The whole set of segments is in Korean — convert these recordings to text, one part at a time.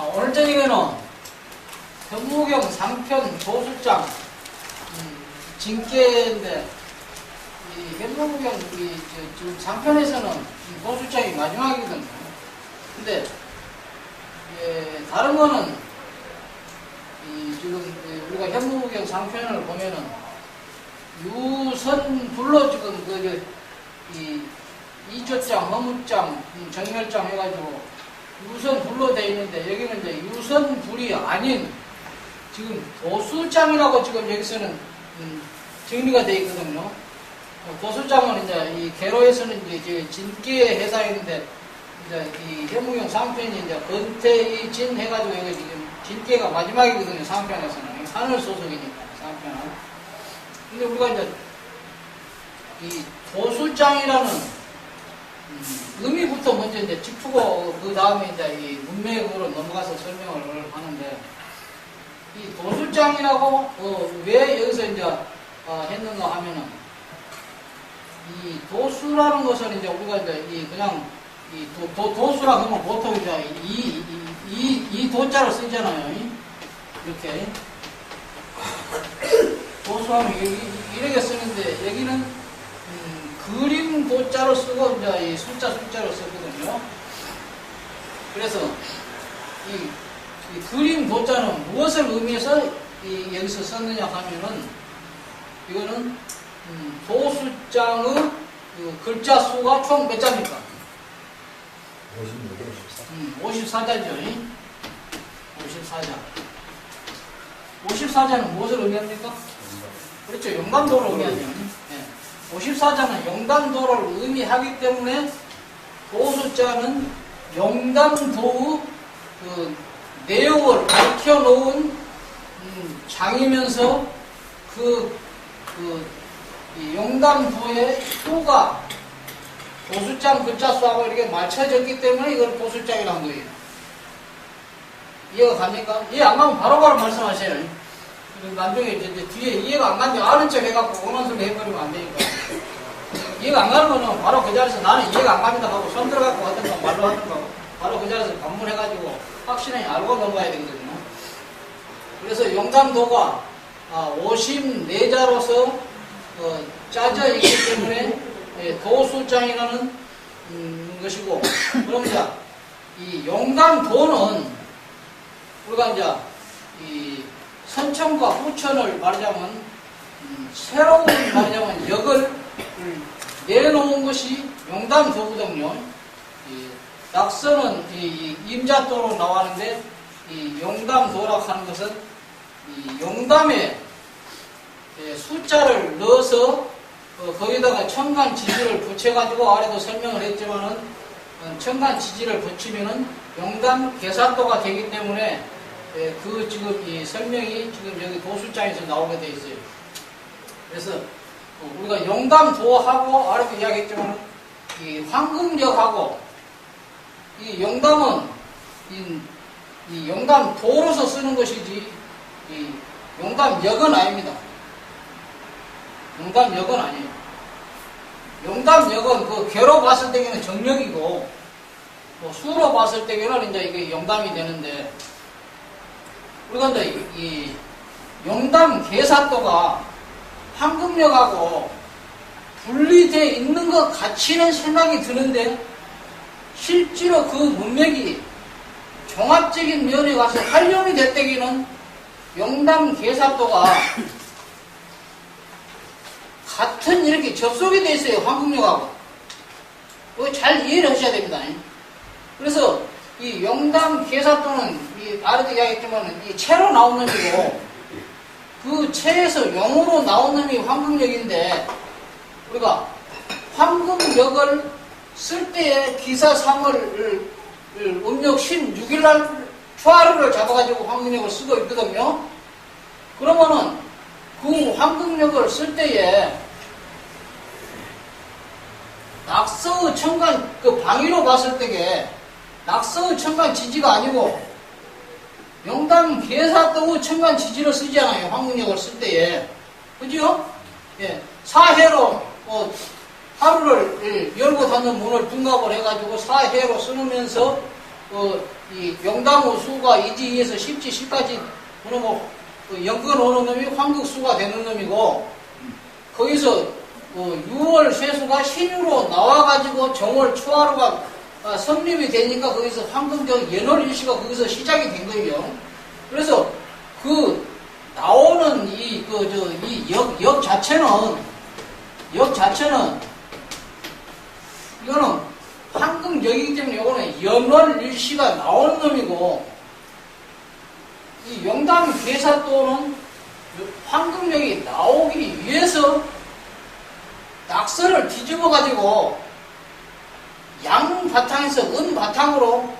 오늘 저녁에는 현무경 상편 도수장 진께인데 이 현무경 지금 상편에서는 도수장이 마지막이거든요. 근데 다른 거는 지금 우리가 현무경 상편을 보면은 유선불로 지금 이조장, 허무장, 정멸장 해가지고 유선불로 되어 있는데 여기는 이제 유선불이 아닌 지금 도수장이라고 지금 여기서는 정리가 되어 있거든요. 도수장은 이제 이 개로에서는 이제 진기에 해당했는데 이제 이 현무경 상편이 이제 건태이진 해가지고 여기 지금 진기가 마지막이거든요. 상편에서는 하늘 소속이니까 상편은. 근데 우리가 이제 이 도수장이라는 의미부터 먼저 이제 짚고 그 다음에 이제 이 문맥으로 넘어가서 설명을 하는데 이 도수장이라고 왜 여기서 이제 했는가 하면은 이 도수라는 것은 이제 우리가 이제 그냥 도수라 그러면 보통 이제 이 도자를 쓰잖아요. 이렇게 도수하면 이렇게 쓰는데 여기는 그림 도자로 쓰고 이제 이 숫자로 쓰거든요. 그래서 이 그림 도자는 무엇을 의미해서 여기서 썼느냐 하면은 이거는 도수장의 글자 수가 총 몇 자입니까? 54자죠. 54자. 54자는 무엇을 의미합니까? 그렇죠. 영감도를 의미하죠. 54자는 영감도를 의미하기 때문에 도수자는 영감도의 내용을 밝혀놓은 장이면서 이 영감도의 수가 도수장 글자 수하고 이렇게 맞춰졌기 때문에 이걸 도수장이라는 거예요. 이해가 갑니까? 이해 안 가면 바로바로 말씀하세요. 나중에 이제 뒤에 이해가 안 가는데 아는 척 해갖고 원한 소리 해버리면 안 되니까. 이해가 안 가는 거는 바로 그 자리에서 나는 이해가 안 갑니다 하고 손 들어갖고 하든가 말로 하든가 바로 그 자리에서 반문해가지고 확실히 알고 넘어가야 되거든요. 그래서 영감도가 54자로서 짜져 있기 때문에 도수장이라는 것이고, 그럼 이제 이 영감도는 우리가 이제 이 선천과 후천을 말하자면 새로운 말하자면 역을 내놓은 것이 영감도거든요. 낙서는 임자도로 나왔는데 이 영감도라고 하는 것은 이 영감에 숫자를 넣어서 거기다가 청간지지를 붙여가지고 아래도 설명을 했지만은 청간지지를 붙이면은 영감 계산도가 되기 때문에 지금 이 설명이 지금 여기 도수장에서 나오게 돼 있어요. 그래서 우리가 영감도하고 아래도 이야기했지만 이 황금역하고 이 영감은 이 영감도로서 쓰는 것이지 이 영감역은 아닙니다. 영감역은 아니에요. 영감역은 그 개로 봤을 때에는 정역이고 수로 봤을 때에는 이제 이게 영감이 되는데 우리가 이제 이 영감 계산도가 황금역하고 분리되어 있는 것 같이는 생각이 드는데 실제로 그 문맥이 종합적인 면에 가서 활용이 될 때에는 영감 계산도가 같은 이렇게 접속이 되어 있어요. 황금역하고. 이거 잘 이해를 하셔야 됩니다. 그래서 이 영감 계산도는 아래도 이야기했지만 이 채로 나온 놈이고 그 채에서 영으로 나온 놈이 황금역인데 우리가 황금역을 쓸 때에 기사상을 음력 16일날 초하루를 잡아가지고 황금역을 쓰고 있거든요. 그러면은 그 황금역을 쓸 때에 낙서의 천간 그 방위로 봤을 때에 낙서의 천간 지지가 아니고 영감 계사도의 천간 지지를 쓰잖아요. 황금역을 쓸 때에. 그죠? 예. 사해로 하루를 열고 닫는 문을 둔갑을 해가지고 사해로 쓰면서 이 영당의 수가 이지에서 십지, 십까지, 뭐, 연근 오는 놈이 황극수가 되는 놈이고, 거기서, 6월 쇠수가 신유로 나와가지고 정월 초하루가 성립이 되니까 거기서 황금적 연월일시가 거기서 시작이 된 거예요. 그래서 나오는 이 역 자체는, 이거는 황금역이기 때문에 이거는 연월일시가 나오는 놈이고, 이 영당 괴사또는 황금역이 나오기 위해서 낙서를 뒤집어가지고 양 바탕에서 은 바탕으로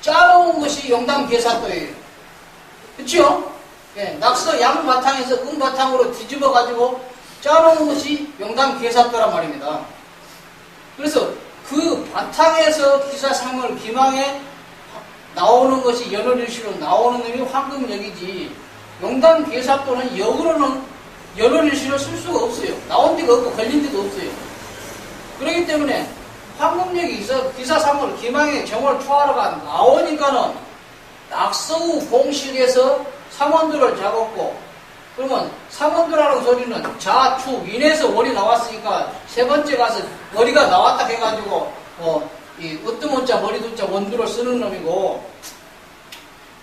짜놓은 것이 영당 괴사또예요. 그쵸? 예, 낙서 양 바탕에서 은 바탕으로 뒤집어가지고 짜놓은 것이 영당 괴사또란 말입니다. 그래서 그 바탕에서 기사상을 기망에 나오는 것이 연월일시로 나오는 놈이 황금역이지, 영당 괴사또는 역으로는 연월일시를 쓸 수가 없어요. 나온 데가 없고 걸린 데도 없어요. 그렇기 때문에 황금역이 있어 기사상을 기망에 정월 초하루가 나오니까는 낙서우 공식에서 삼원도를 잡았고, 그러면 삼원도라는 소리는 자축 인에서 월이 나왔으니까 세 번째 가서 월이가 나왔다 해가지고 이 으뜸원자 머리두자 원두를 쓰는 놈이고,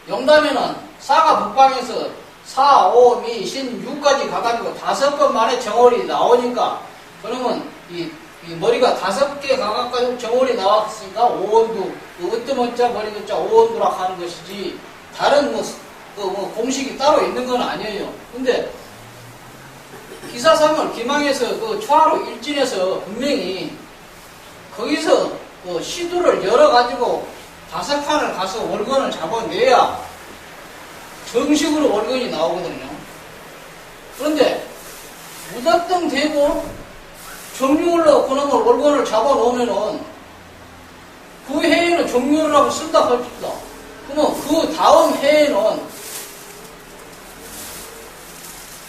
영담에는 사가 북방에서 4, 5, 미, 신, 6까지 가가지고 5번 만에 정월이 나오니까, 그러면 이 머리가 5개 가가지고 정월이 나왔으니까 오원두, 으뜸원자 머리두자 오원두라 하는 것이지, 다른 공식이 따로 있는 건 아니에요. 근데 기사상을 기망해서 초하루 일진에서 분명히 거기서 시두를 열어가지고 5칸을 가서 월건을 잡아내야 정식으로 월건이 나오거든요. 그런데 무작정 되고 정률로 그놈을 월건을 잡아놓으면은 그 해에는 정률이라고 쓴다 할지다. 그러면 그 다음 해에는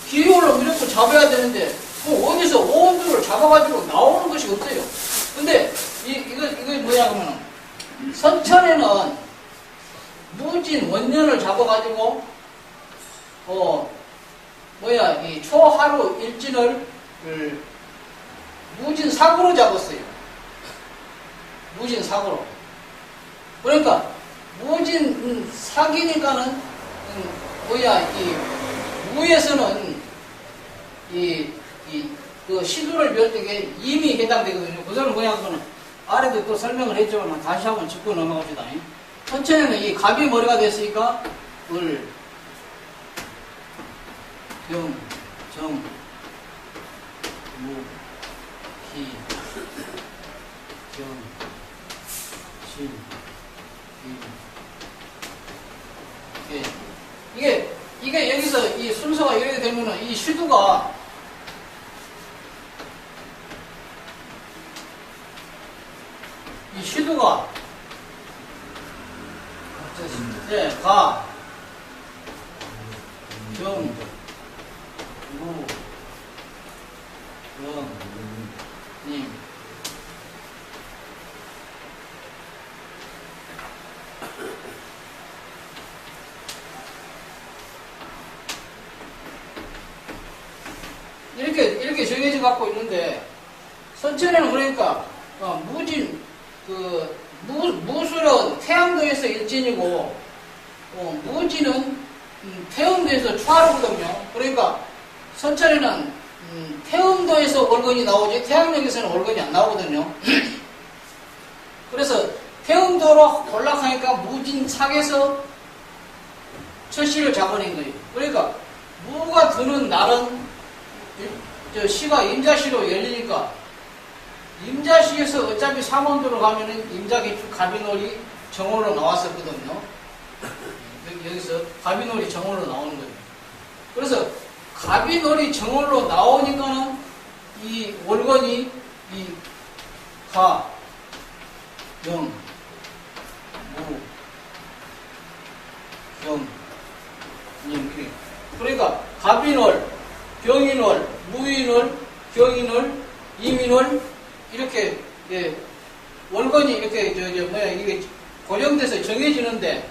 기호를 무조건 잡아야 되는데, 어디서 오원두를 잡아가지고 나오는 것이 없어요. 근데 이거 뭐야 그러면, 선천에는 무진 원년을 잡아가지고 이 초하루 일진을 무진 사구로 잡았어요. 무진 사구로. 그러니까 무진 사기니까는 이 무에서는 그 시두를 별 때게 임이 해당되거든요. 그거는 뭐냐 그러면 아래도 또 설명을 했지만 다시 한번 짚고 넘어갑시다. 천천에는 이 갑이 머리가 됐으니까 을, 병, 정, 무, 기, 경, 신, 일. 이게 여기서 이 순서가 이렇게 되면은 이 시두가 네, 가, 경, 무, 영, 님. 이렇게 정해져 갖고 있는데, 선천에는 그러니까 무진 무술은 태양도에서 일진이고, 무진은 태음도에서 초하루거든요. 그러니까 선천에는 태음도에서 월건이 나오지 태양역에서는 월건이 안 나오거든요. 그래서 태음도로 올라가니까 무진삭에서 첫시를 잡아낸 거예요. 그러니까 무가 드는 날은 시가 임자시로 열리니까, 임자시에서 어차피 삼원도로 가면은 임자기축 갑인월이 정월로 나왔었거든요. 여기서 갑인월이 정월로 나오는 거예요. 그래서 갑인월이 정월로 나오니까는 이 월건이 이 가, 영, 무, 경, 임. 그러니까 갑인월, 병인월, 무인월, 경인월, 임인월 이렇게 월건이 이렇게 이게 고정돼서 정해지는데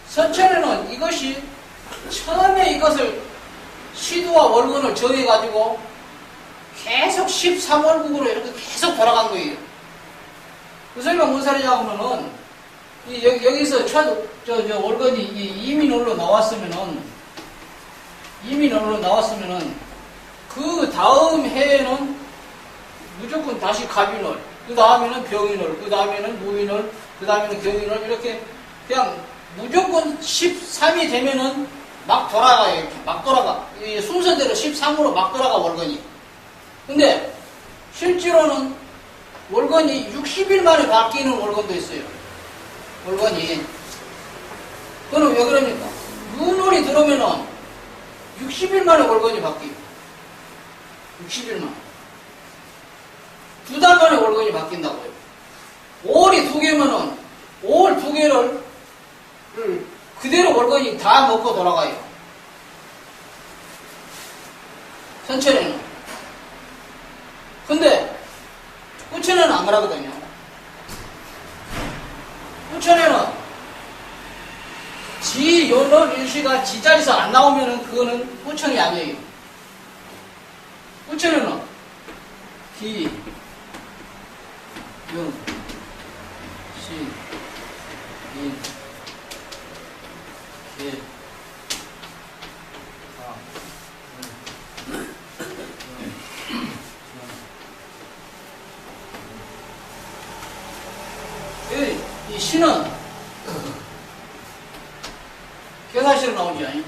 선천에는 이것이 처음에 이것을 시두와 월근을 정해가지고 계속 13월국으로 이렇게 계속 돌아간 거예요. 그 소리가 무슨 소리냐 하면은 여기서 월근이 이민월로 나왔으면은 그 다음 해에는 무조건 다시 갑인월, 그 다음에는 병인월, 그 다음에는 무인월, 그 다음에는 경인월 이렇게 그냥 무조건 13이 되면은 막 돌아가요. 이렇게 막 돌아가. 이 순서대로 13으로 막 돌아가 월건이. 근데 실제로는 월건이 60일 만에 바뀌는 월건도 있어요. 월건이. 그거는 왜 그럽니까? 윤월이 들어오면은 60일 만에 월건이 바뀌어요. 60일 만에. 2달 만에 월건이 바뀐다고요. 5월이 2개면은 5월 2개를 그대로 월건이 다 먹고 돌아가요. 선천에는. 근데 후천에는 안 그러거든요. 후천에는 지, 요는 일시가 지자리에서 안 나오면은 그거는 후천이 아니에요. 후천에는 기, 용, 신, 인, 계, 가, 이 신은 계사시로 나오지 않아요?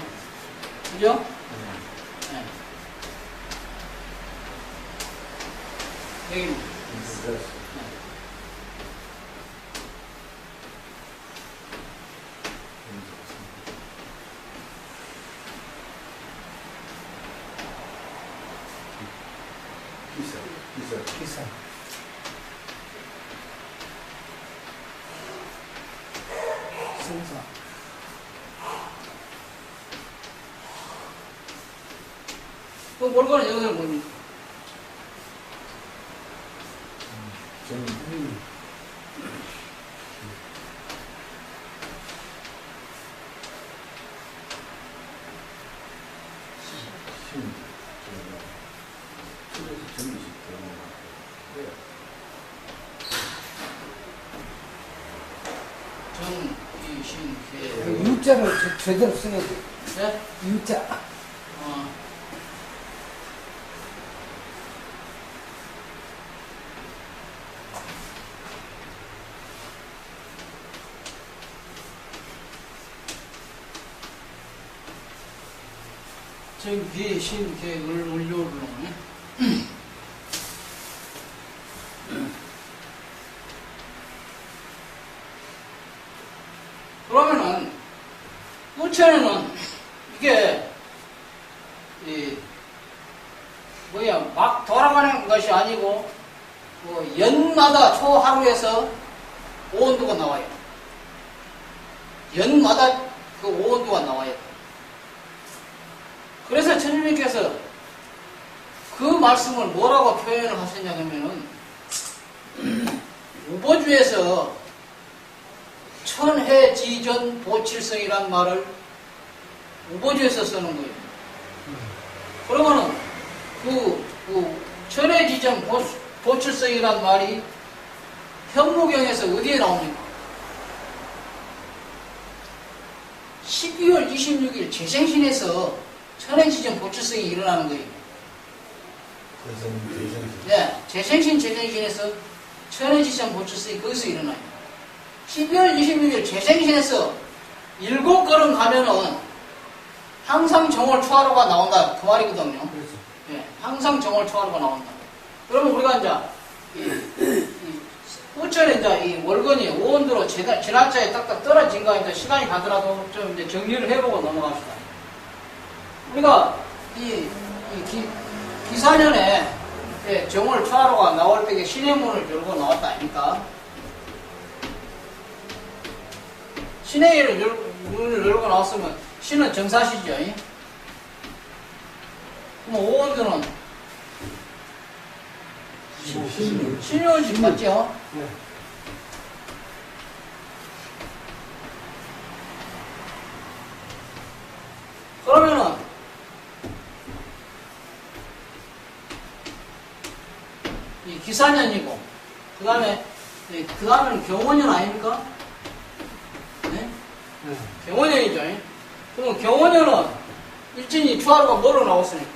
그죠? 네. 여기 기사. 승사. 그 월간은 여기서 뭡니까? 유자를 제대로 써야 돼. 네? 유자. 정기, 신, 계, 을, 을료를 넣네. 그러면은, 후천에는 이게, 막 돌아가는 것이 아니고, 연마다 초하루에서 오온도가 나와요. 연마다 그 오온도가 나와요. 그래서 천일님께서 그 말씀을 뭐라고 표현을 하셨냐면은, 우보주에서 천해지전 보칠성이란 말을 우보주에서 쓰는 거예요. 그러면은 그 천해지전 보칠성이란 말이 현무경에서 어디에 나옵니까? 12월 26일 재생신에서 천해지전 보칠성이 일어나는 거예요. 네, 재생신에서 천해지전 보칠성이 거기서 일어나요. 12월 26일 재생신에서 7걸음 가면은 항상 정월 초하루가 나온다. 그 말이거든요. 그렇죠. 네, 항상 정월 초하루가 나온다. 그러면 우리가 이제, 후천에 이제 이 월건이 오온도로 지날짜에 딱딱 떨어진 거 이제 시간이 가더라도 좀 이제 정리를 해보고 넘어갑시다. 우리가 기사년에 정월 초하루가 나올 때 신의 문을 열고 나왔다 아닙니까? 신의 문을 열고 나왔으면 신은 정사시죠. 그럼 오온도는 신유원식 맞죠? 네. 기사년이고, 그 다음에는 경호년 아닙니까? 네? 경호년이죠. 그럼 경호년은 일진이 추하루가 뭐로 나왔으니까?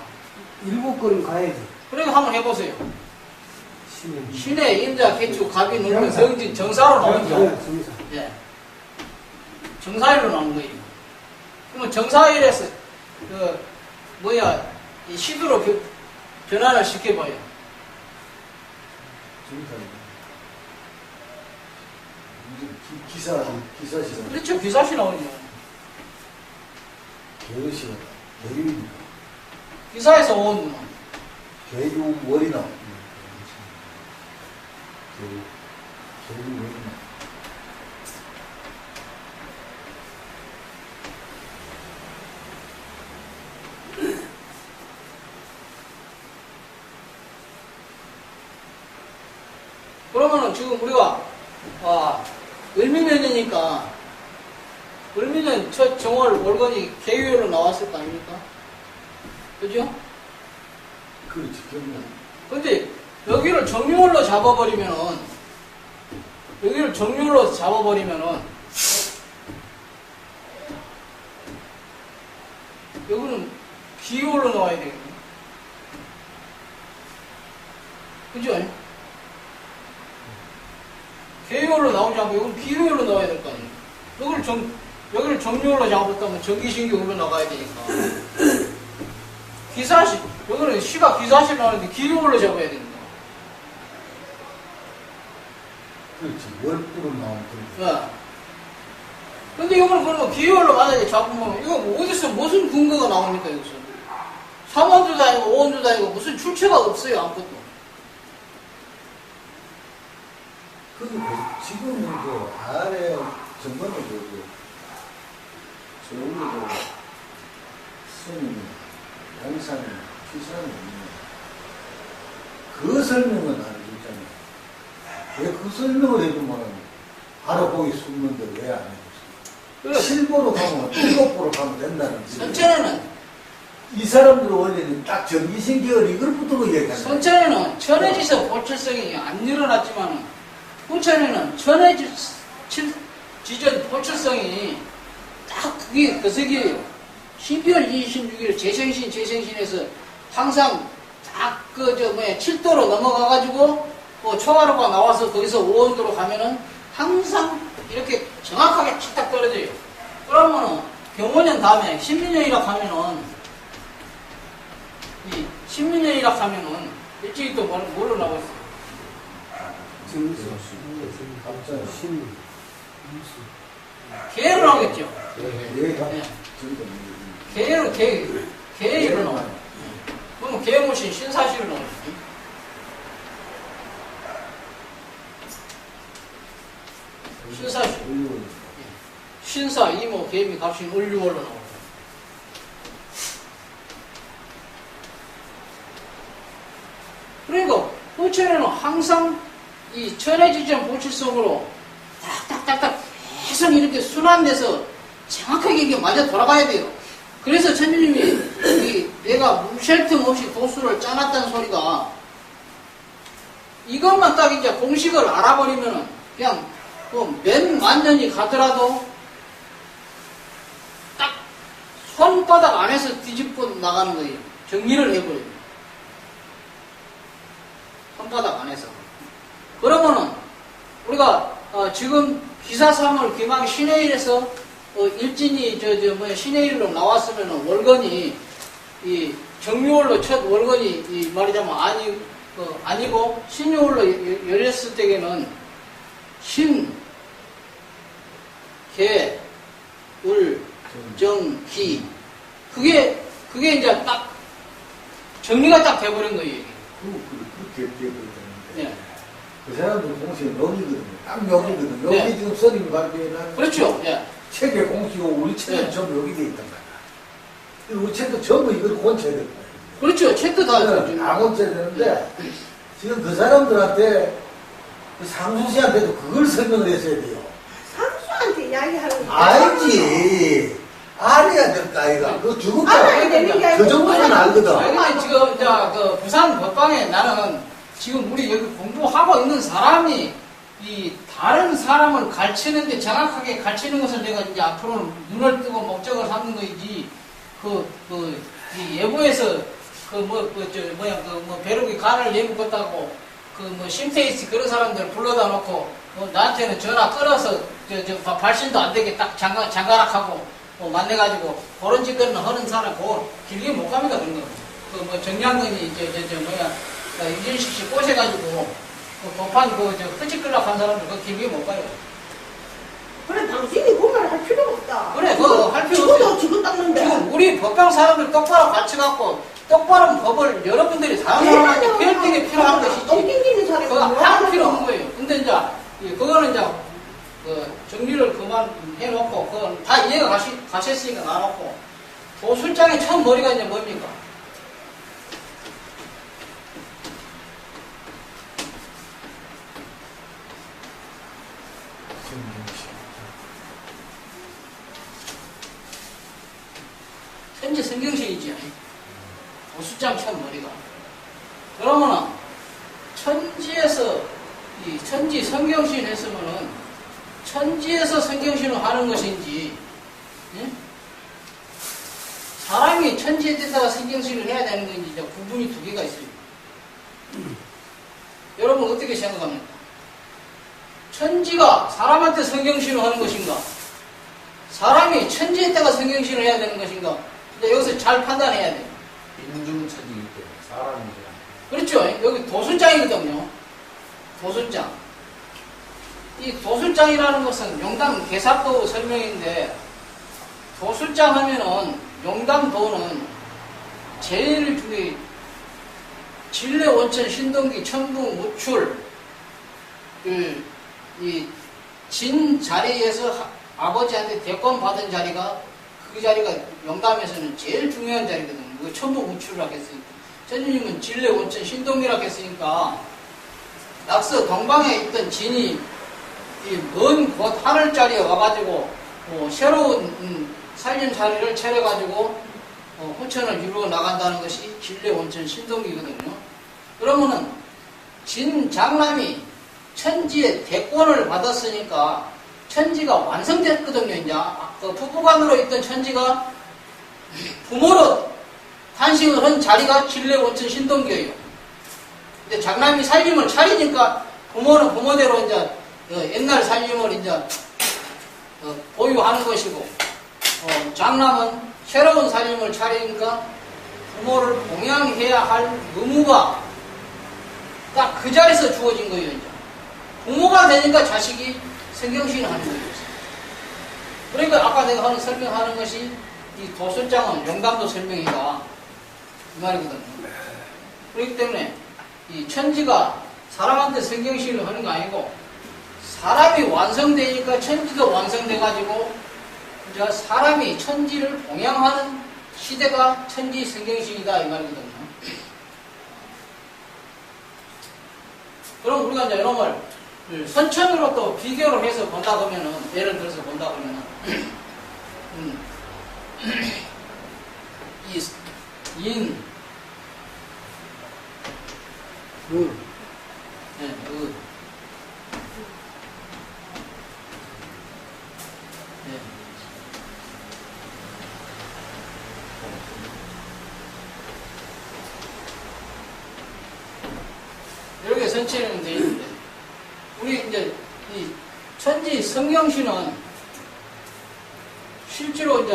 일곱 걸음 가야지. 그러니까 한번 해보세요. 신의. 신의 임자, 개축, 갑이, 놀면, 정사. 병진, 정사로 나오죠. 정사. 예. 정사일로 나오는 거예요. 그러면 정사일에서, 이 시두로 변화를 시켜봐요. 기사시간. 그렇죠. 기사시 나오죠. 개시간. 개유입니다. 기사에서 온 누나. 개유월이 나옵니다. 개유월이 나옵니다. 그러면은 지금 우리가, 을미년이니까, 을미년 첫 정월 월건이 개유열로 나왔을 거 아닙니까? 그죠? 그렇지. 경년. 근데 여기를 정유월로 잡아버리면은, 여기는 기유월로 나와야 되겠네. 그죠? 개유월로 나오지 않고 여기는 기유월로 나와야 될 거 아니에요. 여기를 정유월로 잡았다면 정기신기월로 나가야 되니까. 기사시, 여기는 시가 기사시 나오는데 기유월로 잡아야 됩니다. 그렇지. 월부로 나오면 그렇지. 예. 근데 이거는 그러면 기유월로 만약에 잡으면 이거 뭐 어디서 무슨 근거가 나옵니까 여기서? 3원주도 아니고 5원주도 아니고 무슨 출처가 없어요 아무것도. 지금은 그 아래 정권은 저우리도 스님이 양산이 피산이 그 설명은 알려줬잖아요. 왜 그 설명을 해주면 알아보기 숨는데 왜 안 해줬어요? 7보로 가면 7보로 가면 된다는 거지. 선천에는 이 사람들 원래는 딱 전기신기를 이걸 붙들고 얘기하는 거예요. 선천에는 천해지서 보철성이 안 일어났지만 후천에는 천해지전 보철성이 딱 그게 그 세계예요. 12월 26일 재생신에서 항상 딱 7도로 넘어가가지고 초하루가 나와서 거기서 5원도로 가면은 항상 이렇게 정확하게 탁 떨어져요. 그러면은 경호년 다음에 신민년이라 하면은 이 신민년이라 하면은 일찍이 또 뭘로 나왔어요? 정사. 갑자기 신. 개로 나오겠죠. 얘가 네. 저기가 개로 나와요. 그러면 개무신 신사시로 나오죠. 신사시. 신사, 이모, 개미, 갑신, 을류월로 나오죠. 그러니까 후천에는 항상 이 천해지전 보칠성으로 딱딱딱딱 계속 이렇게 순환돼서 정확하게 이게 맞아 돌아가야 돼요. 그래서 천주님이 내가 뭉칠 틈 없이 도수를 짜놨다는 소리가 이것만 딱 이제 공식을 알아버리면은 그냥 몇 만 년이 가더라도 딱 손바닥 안에서 뒤집고 나가는 거예요. 정리를 해버려요. 손바닥 안에서. 그러면은 우리가 지금 기사삼월 기망 신해일에서 일진이 신해일로 나왔으면은 월건이 이 정유월로 첫 월건이 이 말이자면 아니고 신유월로 열렸을 때에는 신, 개, 을, 정, 기 그게 이제 딱 정리가 딱 돼버린 거예요. 그렇게 되어버리는데 예. 그 사람들 공식이 여기거든요. 딱 여기거든요. 여기 네. 지금 선임이 발표해놨는 그렇죠. 예. 책의 공식이고 우리 책은 네. 전부 여기 돼 있단 말이야. 우리 책도 전부 이걸 고쳐야 될 거예요. 그렇죠. 책도 다 다 고쳐야 되는데 지금 그 사람들한테 그 상수 씨한테도 그걸 설명을 했어야 돼요. 상수한테 이야기하는 거 알지. 알아야 될 거 아이가. 그거 죽었다. 알아야 되는 게 아니고 그 정도는 알거든. 근데 지금 그 부산 법방에 나는 지금 우리 여기 공부하고 있는 사람이 이 다른 사람을 가르치는데 정확하게 가르치는 것을 내가 이제 앞으로는 눈을 뜨고 목적을 삼는 거이지, 이 예보에서 벼룩이 간을 예묵었다고 심테이스 그런 사람들 불러다 놓고 나한테는 전화 끊어서 발신도 안 되게 딱 장가락하고 만나가지고 그런 짓거리는 하는 사람 그거 길게 못 갑니다. 그런 거. 정량근이 이진식 씨 꼬셔가지고 도판 흐지끌락 한 사람들 그거 길게 못 가요. 그래, 당신이 그 말 할 필요가 없다. 그래, 그거 할 필요 없어요. 지금도 지금 닦는데. 지금 우리 법당 사람들 똑바로 가르쳐갖고 똑바른 법을 여러분들이 다른 사람한테 배울 때 필요한 것이지. 똥끼기는 사람이 그거 할 필요 없는 거예요. 근데 이제 그거는 이제 정리를 그만 해놓고 그건 다 이해가 가셨으니까 놔놓고 도술장의 처음 머리가 이제 뭡니까? 현재 성경시이지. 도술장 처음 머리가. 그러면은 천지에서 이 천지 성경신 했으면은 천지에서 성경신을 하는 것인지, 예? 사람이 천지에 떼다가 성경신을 해야 되는 건지 이제 구분이 두 개가 있어요. 여러분 어떻게 생각합니까? 천지가 사람한테 성경신을 하는 것인가? 사람이 천지에 떼가 성경신을 해야 되는 것인가? 이제 여기서 잘 판단해야 돼요. 인중천지이기 때문에 사람이라. 그렇죠. 여기 도술장이거든요. 도술장. 이 도술장이라는 것은 용담 개사도 설명인데, 도술장 하면은 용담도는 제일 중에 진례 원천 신동기 천부 무출 이 진 자리에서 아버지한테 대권 받은 자리가 그 자리가 용담에서는 제일 중요한 자리거든요. 그 천부 무출이라고 했으니까. 천주님은 진례 원천 신동기라고 했으니까 낙서 동방에 있던 진이 이 먼 곳 하늘자리에 와가지고 새로운 살림 자리를 차려가지고 후천을 이루어 나간다는 것이 진례 원천 신동기거든요. 그러면은 진장남이 천지의 대권을 받았으니까 천지가 완성됐거든요. 이제 부부간으로 있던 천지가 부모로 탄식을 한 자리가 진례 원천 신동기예요. 근데 장남이 살림을 차리니까 부모는 부모대로 이제 옛날 살림을 이제 보유하는 것이고, 장남은 새로운 살림을 차리니까 부모를 봉양해야 할 의무가 딱 그 자리에서 주어진 거예요. 이제 부모가 되니까 자식이 성경신을 하는 거예요. 그러니까 아까 내가 설명하는 것이 이 도술장은 용담도 설명이다 이 말이거든요. 그렇기 때문에 이 천지가 사람한테 성경신을 하는 거 아니고, 사람이 완성되니까 천지도 완성돼가지고 이제 사람이 천지를 봉양하는 시대가 천지 성경신이다 이 말이거든요. 그럼 우리가 이제 이런 걸 선천으로 또 비교를 해서 본다 그러면은, 예를 들어서 본다 그러면은 인, 네, 네. 이렇게 선치는 되어 있는데, 우리 이제 이 천지 성경신은 실제로 이제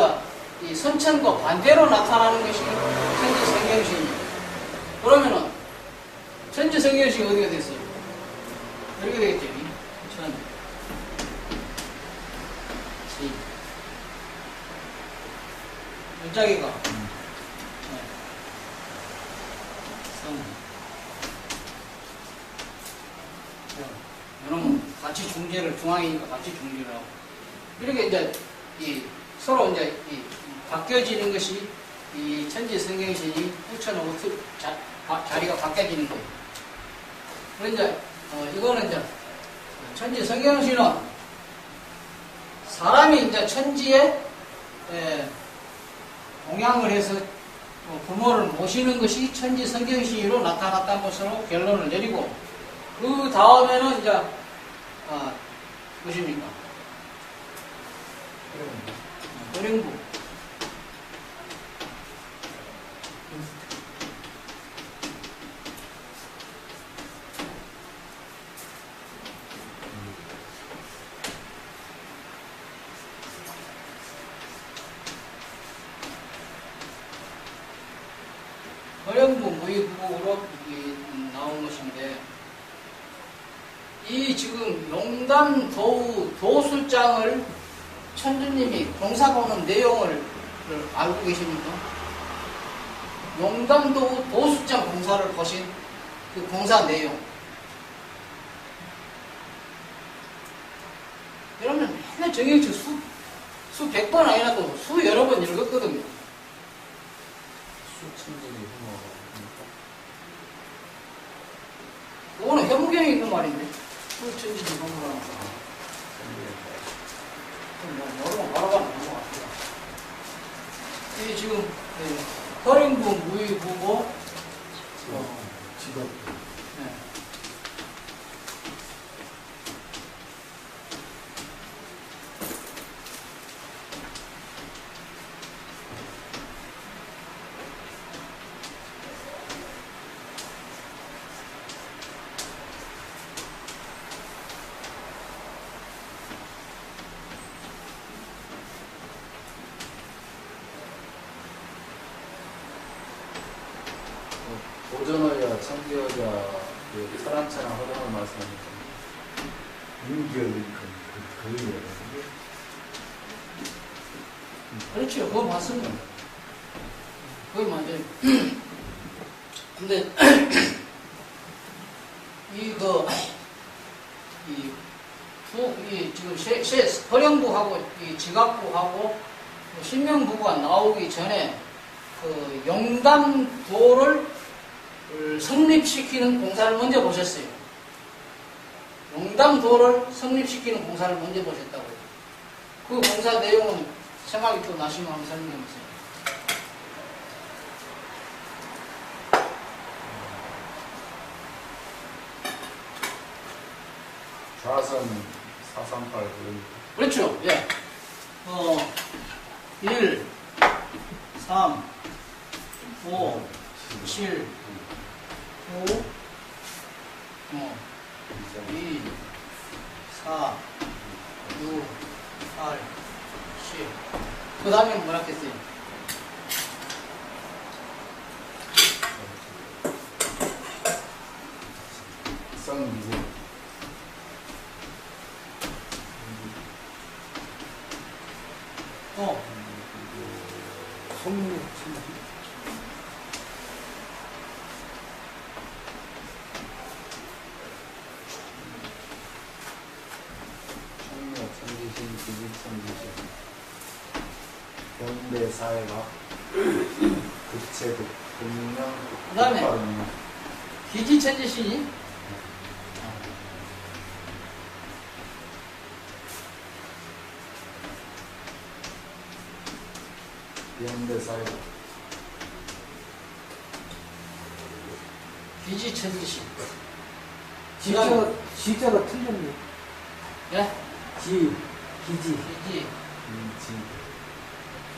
이 선천과 반대로 나타나는 것이 천지 성경신이에요. 그러면은 천지 성경신이 어디가 됐어요? 이렇게 되겠죠. 천, 지, 문자기가 성, 여러분 같이 중재를, 중앙이니까 같이 중재를 하고, 이렇게 이제 서로 이제 바뀌어지는 것이 이 천지 성경신이 후천하고 자리가 바뀌어지는 거예요. 그런데 이거는 이제 천지 성경신은 사람이 이제 천지에 동양을 해서 부모를 모시는 것이 천지 성경신으로 나타났다는 것으로 결론을 내리고 그 다음에는 이제 무엇입니까? 허령부. 허령부 무의부국으로 나온 것인데 이 지금 용담 도술장을 천주님이 공사 보는 내용을 알고 계십니까? 용담 도술장 공사를 보신 그 공사 내용. 여러분 맨날 정형책 수 100번 아니라도 수 여러 번 읽었거든요. 수천들이 흠어가 그거는 현무경에 있는 말인데 수천지지 허무라는 거. 모르면 바로가 나온 것 같아요. 이 지금 허령부 무의부고 직업. 네. 보전어야, 청기어야, 그 설한차나 허령을 말씀하니까 윤기열 그 그렇죠. 그거 맞습니다. 그거 맞아요. 근데, 지금 허령부하고 이 지각부하고 신명부가 나오기 전에 그 용담도를 성립시키는 공사를 먼저 보셨어요. 용담도를 성립시키는 공사를 먼저 보셨다고요. 그 공사 내용은 생각이 또 나시면 한번 설명해 보세요. 좌선 438 그렇죠. 예. 1, 3, 5, 7, 9, 2, 4, 6, 8, 10. 그 다음에 뭐라 했겠어요? 쌍미구 성령 청력, 천지신, 기집천지신 현대 사회학 극체극 금융형 그다음에 국가은행 기지천지신이 현대 사회학 기지천지신. 지자가 틀렸네. 예? 기지. 기지,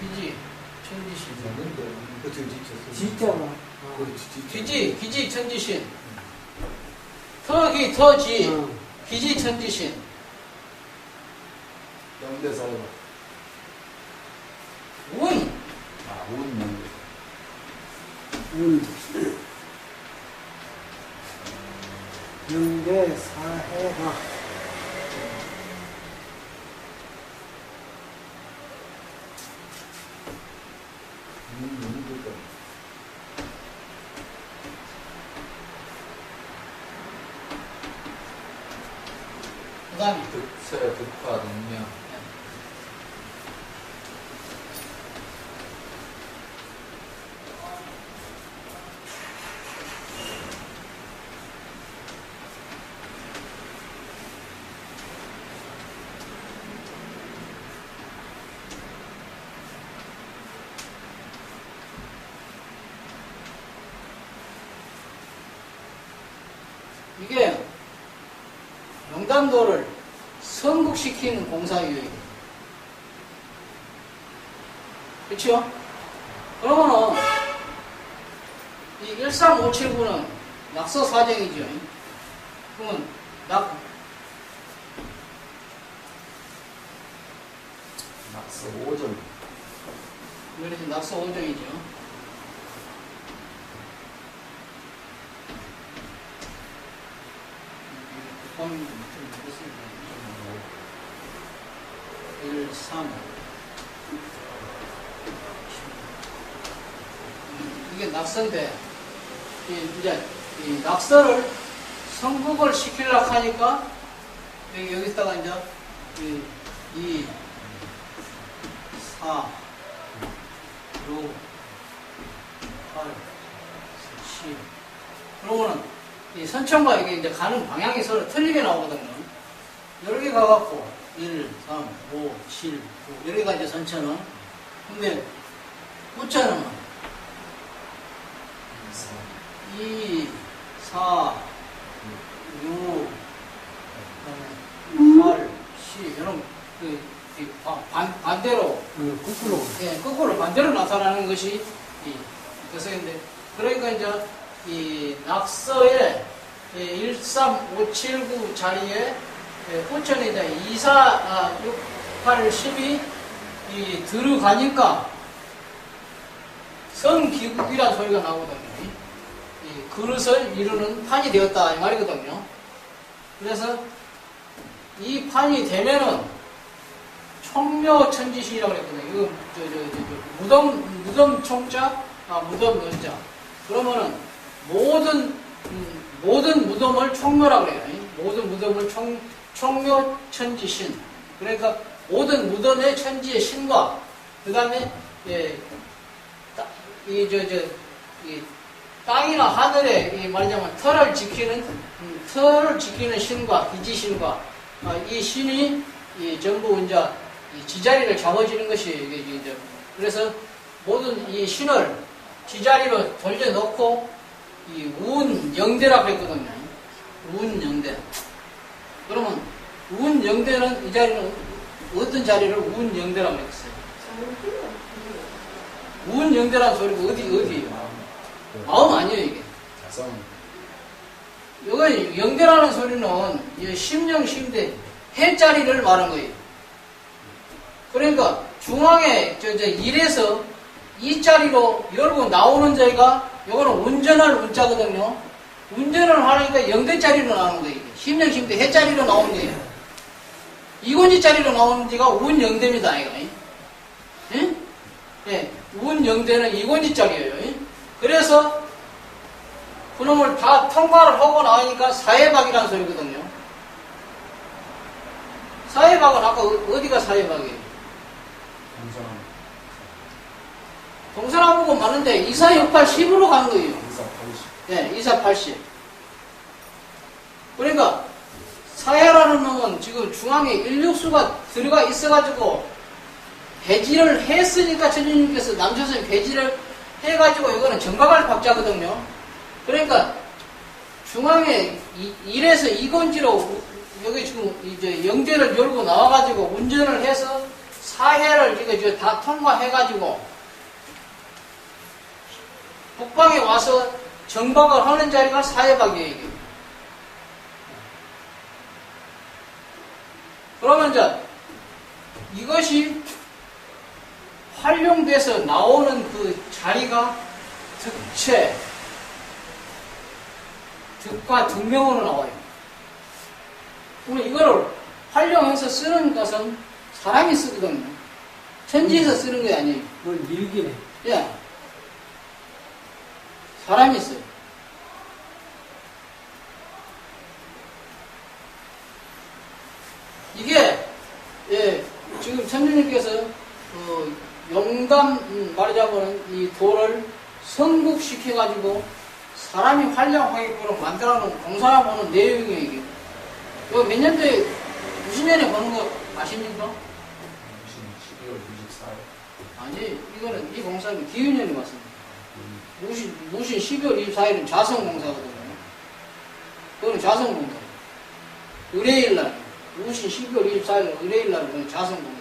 인지 천지신. 있는데 어떻게 지쳤어? 지자가. 기지 천지신. 터지, 어. 기지 천지신. 현대 사회학 운, 운명 영대 사해가 윤기열 그 다음에 득체, 득화, 능명 일산도를 성국시키는 공사이에요. 그렇죠? 그러면은 이 13579는 낙서 사정이죠. 그러면 낙서 5점. 그래서 낙서 5정이죠. 좀 1, 3 이게 낙서인데 이제 이 낙서를 성국을 시키려고 하니까 여기다가 이제 2, 4, 6, 8, 10 그러면은 이 선천과 이게 이제 가는 방향이 서로 틀리게 나오거든요. 여러 개 가갖고 1, 3, 5, 7, 9 여러 개가 이제 선천은. 근데 우천은 2, 4, 6, 8, 10 이런 반대로 거꾸로. 예, 거꾸로 반대로 나타나는 것이 이 그것인데 그러니까 이제 이 낙서에 13579 자리에 우천에 이제 2, 4, 6, 8, 10이 이 들어가니까 성기국이라는 소리가 나오거든요. 이 그릇을 이루는 판이 되었다 이 말이거든요. 그래서 이 판이 되면은 총묘천지신이라고 그랬거든요. 이거 무덤 총자, 무덤 연자. 그러면은 모든 무덤을 총묘라고 그래요. 모든 무덤을 총묘천지신. 그러니까 모든 무덤의 천지의 신과 그 다음에 이 땅이나 하늘에 말하자면 털을 지키는 신과 기지신과 이 신이 전부 이제 이 지자리를 잡아주는 것이 이제 그래서 모든 이 신을 지자리로 돌려놓고 이 운영대라고 했거든요. 운영대. 그러면 운영대는 이 자리는 어떤 자리를 운영대라고 했어요? 운영대라는 소리가 어디예요? 마음 아니에요 이게. 자성. 이거 영대라는 소리는 심령심대 해자리를 말한 거예요. 그러니까 중앙에 일에서 이 자리로 열고 나오는 자리가 요거는 운전할 운자거든요. 운전을 하니까 영대자리로 나오는 거예요. 심령심대 해자리로 나오는 거예요. 이곤지 자리로 나오는 지가 운영대입니다. 이거. 예? 예, 운영대는 이곤지 자리예요. 그래서 그놈을 다 통과를 하고 나오니까 사해박이라는 소리거든요. 사해박은 아까 어디가 사해박이에요? 동서남북은 많은데 2, 4, 6, 8, 10으로 가는 거예요. 2, 4, 80. 그러니까 사해라는 놈은 지금 중앙에 인력수가 들어가 있어가지고 배지를 했으니까 천주님께서 남조선 배지를 해가지고 이거는 정박할 박자거든요. 그러니까 중앙에 1에서 2건지로 여기 지금 이제 영대를 열고 나와가지고 운전을 해서 사해를 이거 다 통과해가지고 북방에 와서 정박을 하는 자리가 사해박이에요. 이게. 그러면 이제 이것이 활용돼서 나오는 그 자리가 득체, 득과 득명으로 나와요. 그러면 이거를 활용해서 쓰는 것은 사람이 쓰거든요. 천지에서 쓰는 게 아니에요. 뭘 밀기네. 예. 사람이 써요. 이게, 예, 지금 천주님께서, 용담, 말하자면 이 돌을 성국시켜가지고 사람이 활용하게끔 만들어 놓은 공사해 보는 내용이에요, 이게. 이거 몇 년도에, 무슨 년에 보는 거 아십니까? 12월 24일. 아니, 이거는, 이 공사는 기윤년이 왔습니다. 무신 12월 24일은 자성공사거든요. 그거는 자성공사. 의뢰일날. 우신 12월 24일 의뢰일 날 자선공사.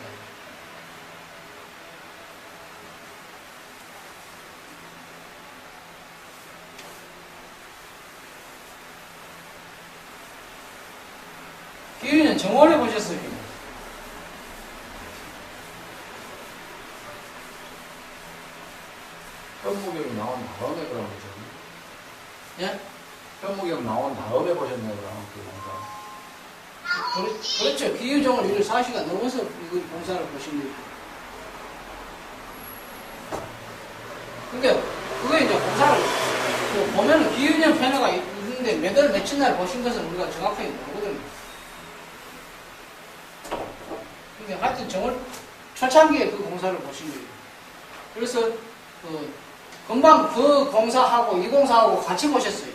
기회는 정원해 보셨어요. 현무경이 나온 다음에 그런 거죠. 예? 현무경 나온 다음에 보셨네요, 그럼 그 영상. 그렇죠. 기회정을 24시간 넘어서 이거 공사를 보신 거예요. 근데 그게 이제 공사를 보면은 기회년 패널가 있는데 몇 월 며칠 날 보신 것은 우리가 정확하게 모르거든요. 근데 하여튼 정월 초창기에 그 공사를 보신 거예요. 그래서 금방 그 공사하고 이 공사하고 같이 보셨어요.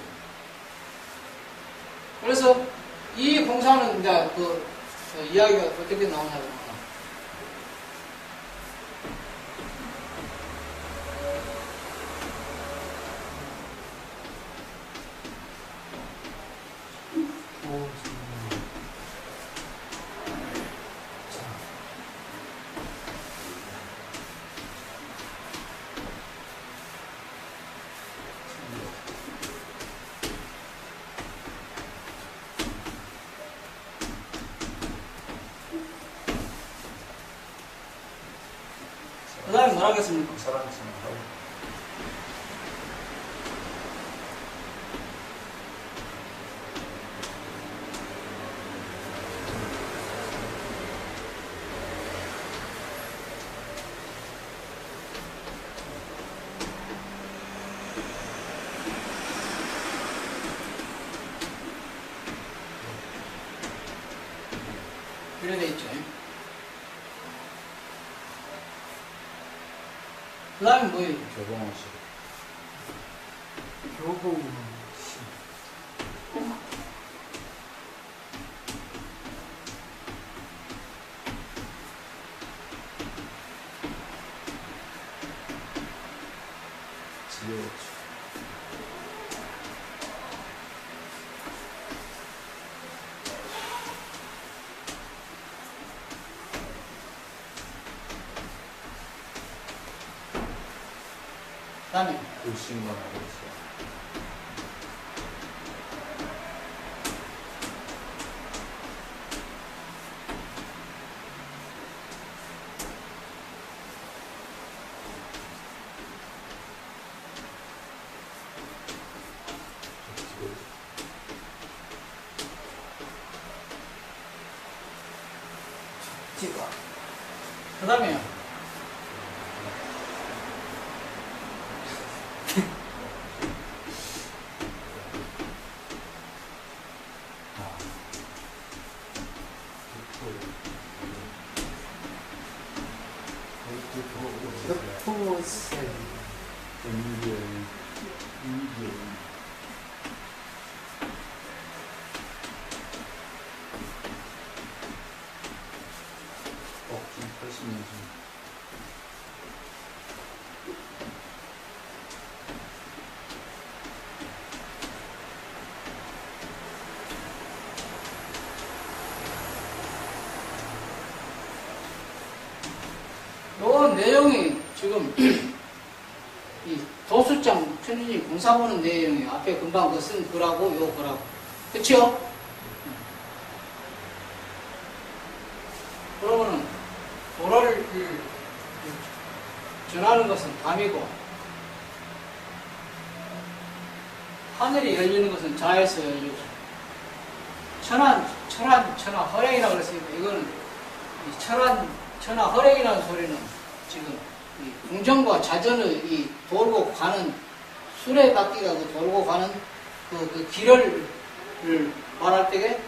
그래서 이 공사는 이제 이야기가 어떻게 나오냐면 그 다음에 뭐라 하겠습니까? 사랑처럼 하고. 이래 돼 있죠. 그 다음에 뭐예요? 교봉원 씨. 교봉 지혜치. 그 다음에 글씨만 하고 있어요. 그 다음에요. 포세 좀 80년 전. 요 내용이 지금 이 도수장 천진이 공사 보는 내용이 앞에 금방 그 쓴 거라고 요 거라고 그쵸? 그러면은 도로를 전하는 것은 밤이고 하늘이 열리는 것은 자에서 열리고 천하 허랭이라고 그랬으니까 이거는 이 천하 허랭이라는 소리는 지금 이 궁정과 자전의 이 돌고 가는 수레바퀴가 그 돌고 가는 그 길을 말할 때에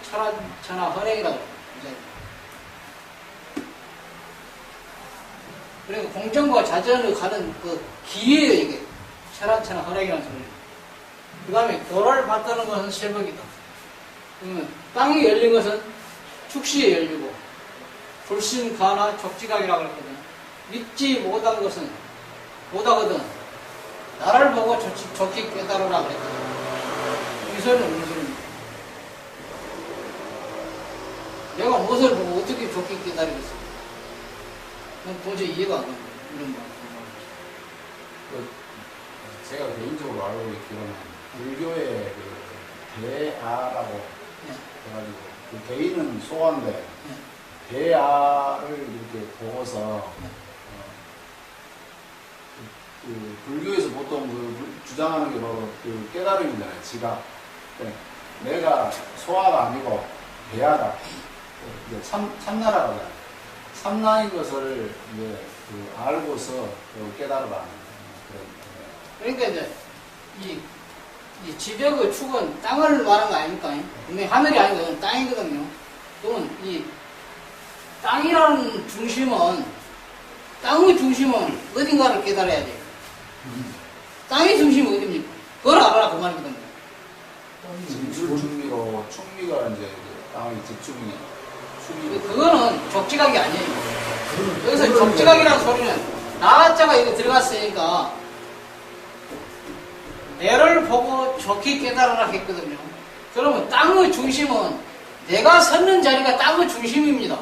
천하 허랭이라고 그래요. 그리고 공정과 자전을 가는 그 기회예요, 이게. 천하 허랭이라는 소리예요. 그 다음에 도를 받드는 것은 실목이다. 그러면 땅이 열린 것은 축시에 열리고 불신, 가나, 족지각이라고 그랬거든. 믿지 못하거든. 나를 보고 좋게 깨달으라 그랬거든. 이 소리는 무슨 소리입니까? 내가 무엇을 보고 어떻게 좋게 깨달으겠어? 난 도저히 이해가 안 가요. 이런 말. 그 제가 개인적으로 알고 있기로는 불교의 그 대아라고 네. 해가지고 그 개인은 소아인데 네. 대아를 이렇게 보고서 그 불교에서 보통 그 주장하는 게 바로 그 깨달음이잖아요. 지각. 네. 내가 소아가 아니고 대아다. 이제 참나라고 해요. 참나인 것을 이제 그 알고서 깨달아라. 그러니까 이제 이 지벽의 축은 땅을 말하는 거 아닙니까? 분명히 하늘이 아니고 이건 땅이거든요. 그러면 이 땅이라는 중심은 땅의 중심은 어딘가를 깨달아야 돼요. 땅의 중심은 어디입니까? 그걸 알아라 그 말이거든요. 진술 충미로 충미가 이제 그 땅의 집중이 충미. 그거는 족지각이 아니에요. 여기서 족지각이라는 소리는 나자가 여기 들어갔으니까 내를 보고 좋게 깨달아라 했거든요. 그러면 땅의 중심은 내가 섰는 자리가 땅의 중심입니다.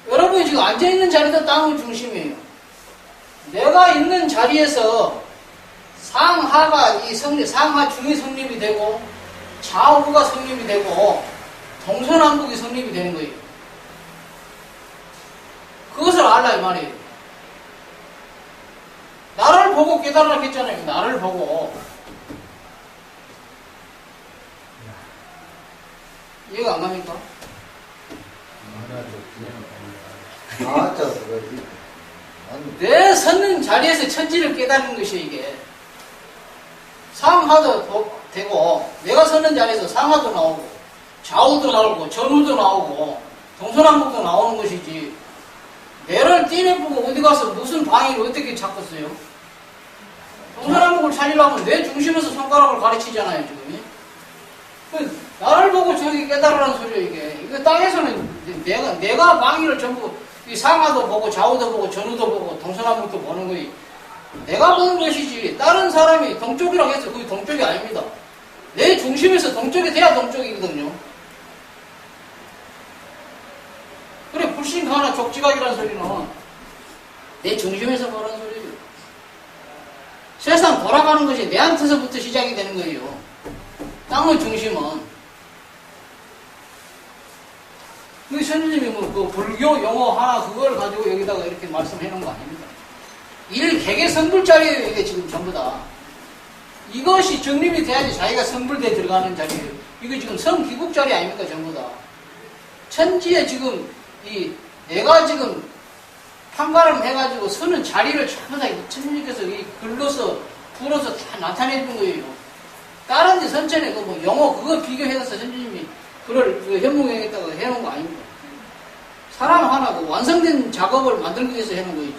여러분이 지금 앉아있는 자리도 땅의 중심이에요. 내가 있는 자리에서 상하가 상하 중이 성립이 되고 좌우가 성립이 되고 동서남북이 성립이 되는 거예요. 그것을 알라 이 말이에요. 나를 보고 깨달으라 했잖아요. 나를 보고. 이해가 안 갑니까? 아, 저, 그거지. 아니, 내 섰는 자리에서 천지를 깨달는 것이 이게. 상하도 되고, 내가 섰는 자리에서 상하도 나오고, 좌우도 나오고, 전우도 나오고, 동서남북도 나오는 것이지. 내를 띠내보고 어디 가서 무슨 방위를 어떻게 찾겠어요? 동서남북을 찾으려면 내 중심에서 손가락을 가르치잖아요, 지금. 나를 보고 저기 깨달으라는 소리예요, 이게. 이거 땅에서는 내가 방위를 전부, 이 상하도 보고, 좌우도 보고, 전우도 보고, 동서남북도 보는 거예요. 내가 보는 것이지, 다른 사람이 동쪽이라고 해서 그게 동쪽이 아닙니다. 내 중심에서 동쪽이 돼야 동쪽이거든요. 그래, 불신가나 족지각이라는 소리는 내 중심에서 보라는 소리예요. 세상 돌아가는 것이 내한테서부터 시작이 되는 거예요. 땅의 중심은. 그 선생님이 그 불교 용어 하나 그걸 가지고 여기다가 이렇게 말씀해 놓은 거 아닙니다. 일개개 성불자리예요, 이게 지금 전부 다. 이것이 정립이 돼야지 자기가 성불대에 들어가는 자리예요. 이거 지금 성기국자리 아닙니까, 전부 다. 천지에 지금 내가 지금 판가름 해가지고 서는 자리를 전부 다 천주님께서 글로서 불어서 다 나타내 준 거예요. 다른 데 선천에 그 영어 그거 비교해서 선주님이 그걸 현무경에다가 해놓은 거 아닙니다. 사람 하나 그 완성된 작업을 만들기 위해서 해놓은 거이지.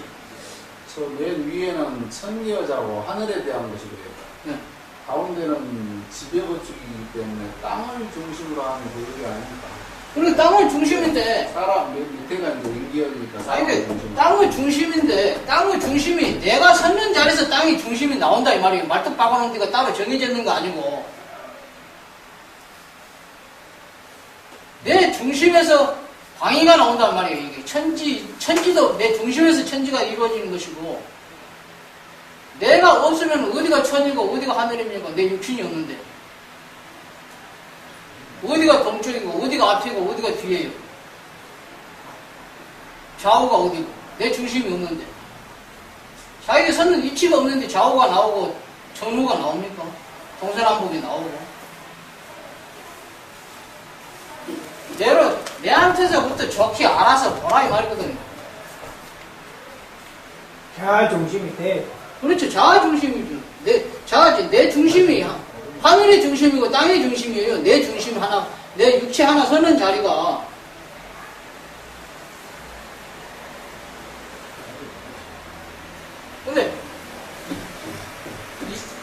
저 맨 위에는 천여자고 하늘에 대한 것이고요. 네. 가운데는 지배건축이기 때문에 땅을 중심으로 하는 교육이 아닙니까? 그리고 땅의 중심인데, 사람 맨 밑에가 이제 인기어니까 아니, 땅의 중심인데, 땅의 중심이 내가 섰는 자리에서 땅의 중심이 나온다 이 말이에요. 말뚝 박아놓은 데가 따로 정해져 있는 거 아니고. 내 중심에서 광의가 나온단 말이에요. 이게 천지도 내 중심에서 천지가 이루어지는 것이고, 내가 없으면 어디가 천이고 어디가 하늘입니까? 내 육신이 없는데. 어디가 동쪽이고 어디가 앞이고 어디가 뒤에요? 좌우가 어디고 내 중심이 없는데 자기가 섰는 위치가 없는데 좌우가 나오고 전우가 나옵니까? 동서남북이 나오고 내한테서부터 좋게 알아서 보라 이 말이거든요. 자 중심이 돼. 그렇죠. 자아 중심이죠. 내 중심이 하늘의 중심이고 땅의 중심이에요. 내 중심 하나, 내 육체 하나 서는 자리가. 근데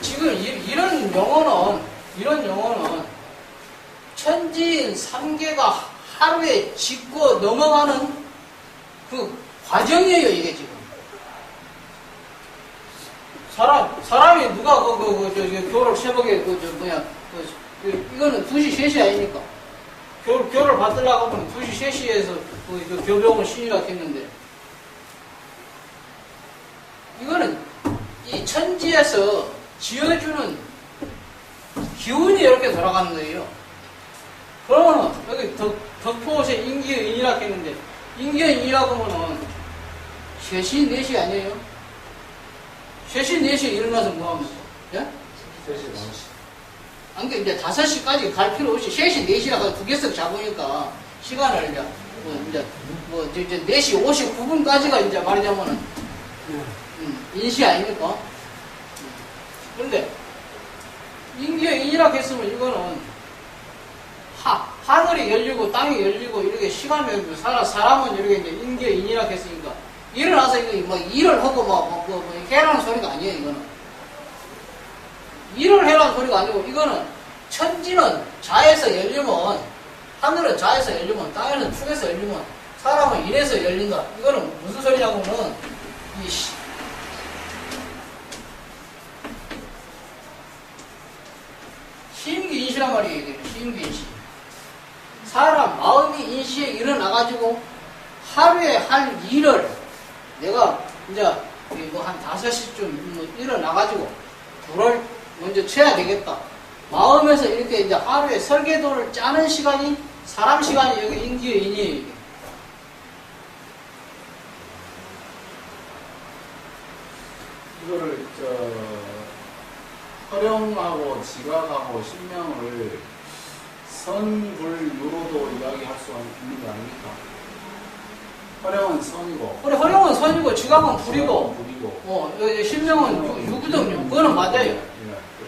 지금 이런 용어는 천지인 삼계가 하루에 짚고 넘어가는 그 과정이에요, 이게 지금. 사람이 누가 교를 새벽에 이거는 2시, 3시 아닙니까? 교를 받으려고 하면 2시, 3시에서 그 교병을 신이라고 했는데, 이거는 이 천지에서 지어주는 기운이 이렇게 돌아가는 거예요. 그러면 여기 덕포옷에 인기인이라고 했는데, 인기인이라고 하면은 3시, 4시 아니에요? 3시, 4시에 일어나서 뭐 합니까? 예? 3시, 4시. 안 그 이제 5시까지 갈 필요 없이 3시, 4시라고 2개씩 잡으니까 시간을 이제 4시 59분까지가 이제 말하자면은 인시 아닙니까? 그런데 인기의 인이라고 했으면 이거는 하늘이 열리고 땅이 열리고 이렇게 시간이 열리고 사람은 이렇게 이제 인기의 인이라고 했으니까 일어나서 이거 뭐 일을 하고 뭐 해라는 소리가 아니에요. 이거는 일을 해라는 소리가 아니고 이거는 천지는 자에서 열리면 하늘은 자에서 열리면 땅에는 축에서 열리면 사람은 인에서 열린다. 이거는 무슨 소리냐고는 이 시임기인시란 말이에요. 이게 시임기인시. 사람 마음이 인시에 일어나가지고 하루에 할 일을 내가 이제 뭐 한 5시쯤 일어나가지고 불을 먼저 쳐야 되겠다. 마음에서 이렇게 이제 하루에 설계도를 짜는 시간이 사람 시간이 여기 인기의 인이에요. 이게. 이거를 허령하고 지각하고 신명을 선불유로도 이야기할 수 있는 거 아닙니까? 허령은 선이고 그래, 허령은 선이고 지각은 불이고 불이고 여기 신명은 유거든요. 그거는 맞아요.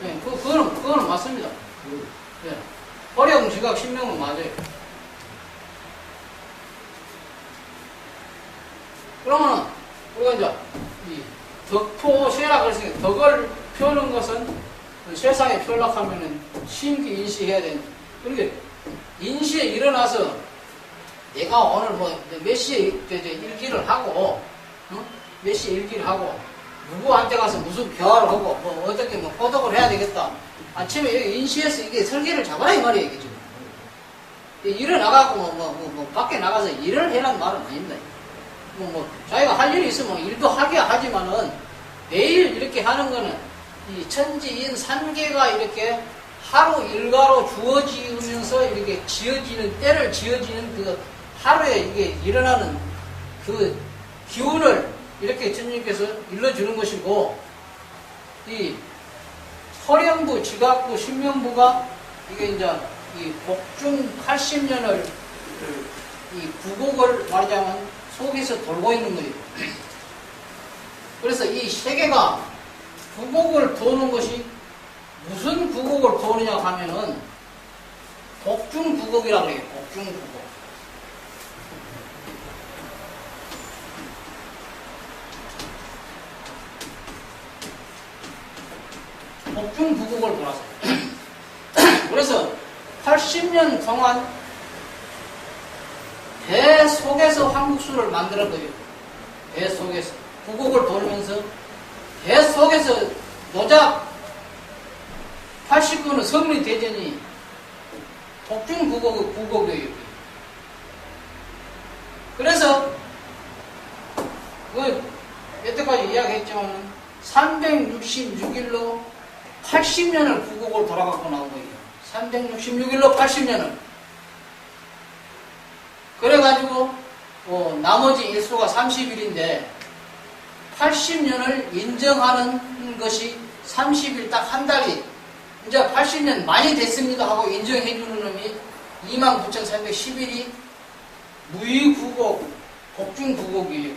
예. 그거는 맞습니다. 예. 허령, 지각, 신명은 맞아요. 그러면 우리가 이제 이 덕포세라 그랬으니까 덕을 펴는 것은 세상에 펴려고 하면은 신기 인시해야 되는. 그러니까 인시에 일어나서 내가 오늘 몇 시에 일기를 하고, 몇 시에 일기를 하고, 누구한테 가서 무슨 교화를 하고, 어떻게 포독을 해야 되겠다. 아침에 여기 인시에서 이게 설계를 잡아라, 이 말이에요, 이게 지금. 일어나가고, 밖에 나가서 일을 해라는 말은 아닙니다. 자기가 할 일이 있으면 일도 하게 하지만은, 매일 이렇게 하는 거는, 이 천지인 산계가 이렇게 하루 일과로 주어지면서 이렇게 지어지는, 때를 지어지는 그 하루에 이게 일어나는 그 기운을 이렇게 천주님께서 일러주는 것이고, 이 허령부, 지각부, 신명부가 이게 이제 이 복중 80년을 이 구곡을 말하자면 속에서 돌고 있는 거예요. 그래서 이 세계가 구곡을 도는 것이 무슨 구곡을 도느냐 하면은 복중 구곡이라고 해요. 복중 구곡. 복중 구곡을 돌았어요. 그래서 80년 동안 배 속에서 황국수를 만드는 거예요. 배 속에서 구곡을 돌면서 배 속에서 노작 89는 성리 대전이 복중 구곡이에요. 그래서 여태까지 이야기했지만 366일로 80년을 구곡을 돌아가고 나온 거예요. 366일로 80년을. 그래가지고 나머지 일수가 30일인데 80년을 인정하는 것이 30일 딱 한 달이 이제 80년 많이 됐습니다 하고 인정해주는 놈이 29,310일이 무의구곡, 복중구곡이에요.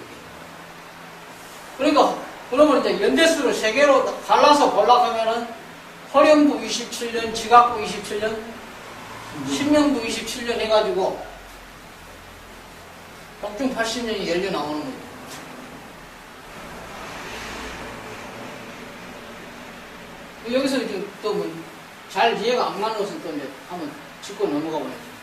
그러니까 그러면 이제 연대수를 세 개로 갈라서 보려고 하면은 허령부 27년, 지각부 27년, 신명부 27년 해가지고 복중 80년이 열려 나오는 거예요. 여기서 이제 또 잘 이해가 안 가는 것은 또 이제 한번 짚고 넘어가 보야죠.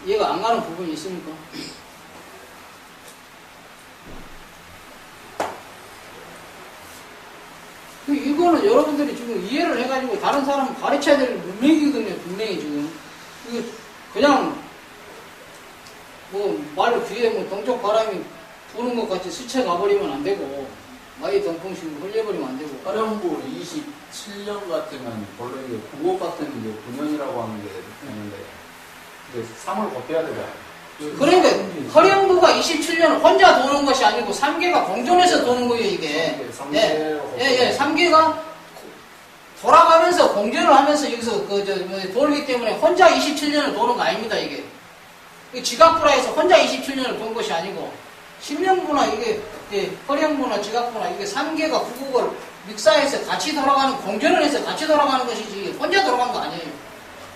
이해가 안 가는 부분이 있습니까? 이거는 여러분들이 지금 이해를 해가지고 다른 사람 가르쳐야 될 문맥이거든요, 분명히 지금. 이거 그냥, 뭐, 말 귀에 뭐 동쪽 바람이 부는 것 같이 스쳐가버리면 안 되고, 마이 덩풍식 흘려버리면 안 되고. 활용부 27년 같으면, 원래 이게 국어 같은 게 9년이라고 하는 게 되는데, 이제 3을 곱해야 되잖아요. 그러니까, 허령부가 27년을 혼자 도는 것이 아니고, 3개가 공존해서 도는 거예요, 이게. 예, 3개가 돌아가면서 공존을 하면서 여기서 돌기 때문에 혼자 27년을 도는 거 아닙니다, 이게. 지각부라해서 혼자 27년을 도는 것이 아니고, 신명부나 이게, 허령부나 지각부나 이게 3개가 구국을 믹사해서 같이 돌아가는, 공존을 해서 같이 돌아가는 것이지, 혼자 돌아가는 거 아니에요.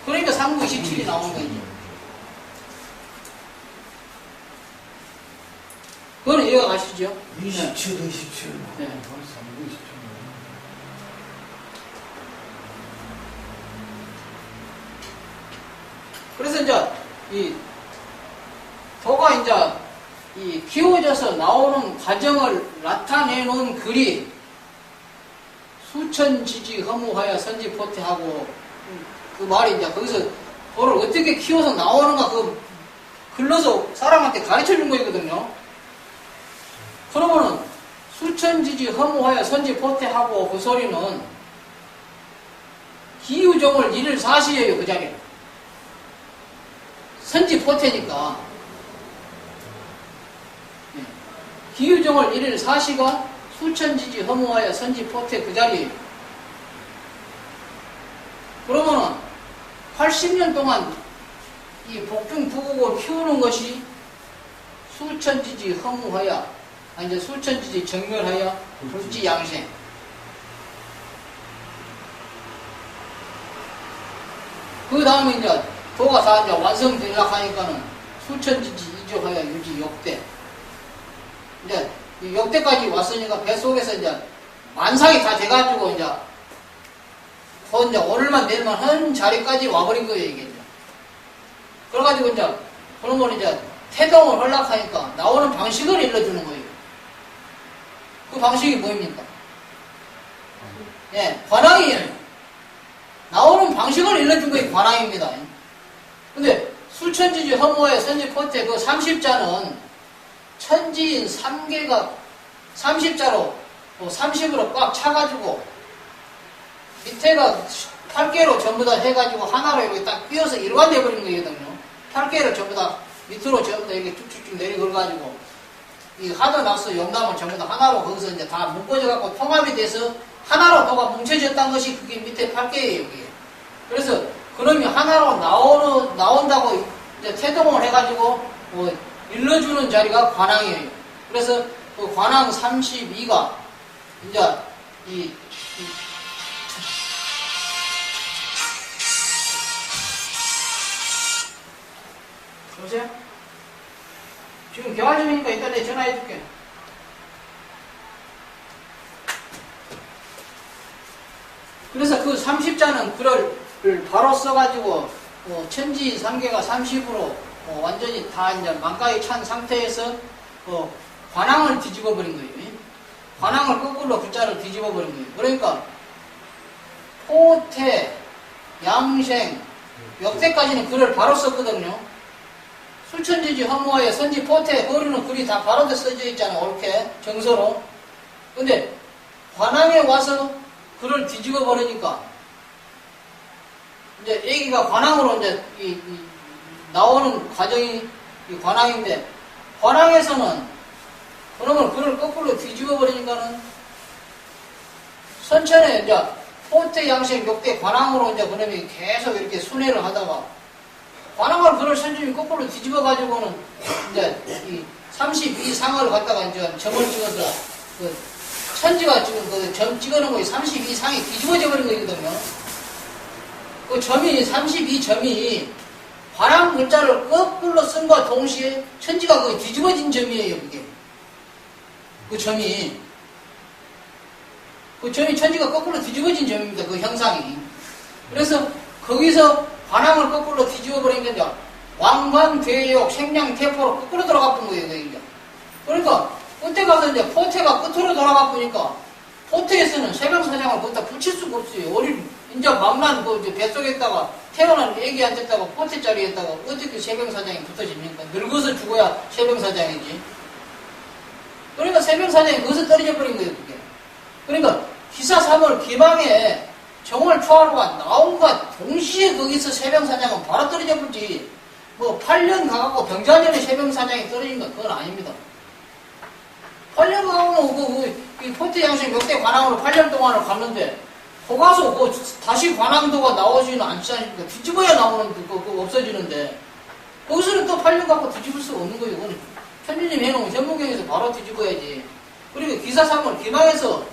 그러니까 3구 27이 나오는 거지. 그건 이해가 가시죠? 27. 네. 27. 그래서 이제, 도가 이제, 키워져서 나오는 과정을 나타내 놓은 글이 수천지지 허무하여 선지포태하고, 그 말이 이제 거기서 도를 어떻게 키워서 나오는가, 그, 글러서 사람한테 가르쳐 준 거거든요. 그러면은, 수천지지 허무하여 선지포태하고 그 소리는 기우종을 일을 사시해요, 그 자리에. 선지포태니까. 기우종을 일일 사시가 수천지지 허무하여 선지포태 그 자리에. 그러면은 80년 동안 이 복중 부국을 키우는 것이 수천지지 허무하여, 이제 수천지지 정멸하여 불지양생. 그 다음에 이제 도가 다 이제 완성되려고 하니까는 수천지지 이조하여 유지 역대. 이제 역대까지 왔으니까 뱃속에서 이제 만상이 다 돼가지고 이제 오늘만 내일만 한 자리까지 와버린 거예요, 이게. 그래가지고 이제 그런 걸 이제 태동을 허락하니까 나오는 방식을 일러주는 거예요. 그 방식이 뭐입니까? 예, 관왕이에요. 나오는 방식을 일러준 거예요, 관왕입니다. 근데 수천지지 허무하여 선지포태 그 30자는 천지인 3개가 30자로 30으로 꽉 차가지고 밑에가 8개로 전부 다 해가지고 하나로 이렇게 딱 끼워서 일관돼 버린 거거든요. 8개를 전부 다 밑으로 전부 다 이렇게 쭉쭉쭉 내려걸어가지고 이 하도 낙서 용담을 전부 다 하나로 거기서 이제 다 묶어져 갖고 통합이 돼서 하나로 도가 뭉쳐졌다는 것이 그게 밑에 8개예요, 그게. 그래서 그놈이 하나로 나온다고 이제 태동을 해가지고 일러주는 자리가 관왕이에요. 그래서 그 관왕 32가 이제 여보세요? 지금 개화 중이니까 이따 내가 전화해 줄게. 그래서 그 30자는 글을 바로 써가지고 천지 3개가 30으로 완전히 다 이제 망가에 찬 상태에서 관왕을 뒤집어 버린 거예요. 관왕을 거꾸로 글자를 뒤집어 버린 거예요. 그러니까 포태, 양생, 역대까지는 글을 바로 썼거든요. 수천지지 허무하여 선지 포태 거리는 글이 다 바로 써져 있잖아요. 옳게 정서로. 근데 관왕에 와서 글을 뒤집어 버리니까 이제 애기가 관왕으로 이제 나오는 과정이 이 관왕인데, 관왕에서는 그러면 글을 거꾸로 뒤집어 버리니까는 선천에 이제 포태, 양생, 역대, 관왕으로 이제 그놈이 계속 이렇게 순회를 하다가 관왕을 글을 선생님이 거꾸로 뒤집어 가지고는 이제 이 32상을 갖다가 이제 점을 찍어서 그 천지가 지금 그 점 찍어놓은 거에 32상이 뒤집어져 버린 거거든요. 그 점이 32점이 관왕 글자를 거꾸로 쓴과 동시에 천지가 거의 뒤집어진 점이에요, 그게. 그 점이 천지가 거꾸로 뒤집어진 점입니다, 그 형상이. 그래서 거기서 관왕을 거꾸로 뒤집어 버리니까 이제 왕관대역 생량태포로 거꾸로 돌아가 본 거예요, 그게. 그러니까 끝에 가서 이제 포태가 끝으로 돌아가 보니까 포태에서는 세명사 세병사장을 거기다 붙일 수가 없어요. 어린, 이제 막난 그 이제 뱃속에다가 태어난 애기한테다가 포테짜리에다가 어떻게 세병사장이 붙어집니까? 늙어서 죽어야 세병사장이지. 그러니까 세병사장이 거기서 떨어져 버린 거예요, 그게. 그러니까 기사 3월 기망에 정월 초하루가 나온과 동시에 거기서 세병사장은 바로 떨어져 버리지. 뭐 8년 가갖고 병자년에 세병사장이 떨어진 건 그건 아닙니다. 8년 가면 이 포트 양식 역대 관항으로 8년 동안을 갔는데 거 가서 다시 관항도가 나오지는 않지 않습니까? 뒤집어야 나오는 그거 없어지는데 거기서는 또 8년 갖고 뒤집을 수가 없는 거예요. 그건 천주님 해놓은 현무경에서 바로 뒤집어야지. 그리고 기사 3월 기망에서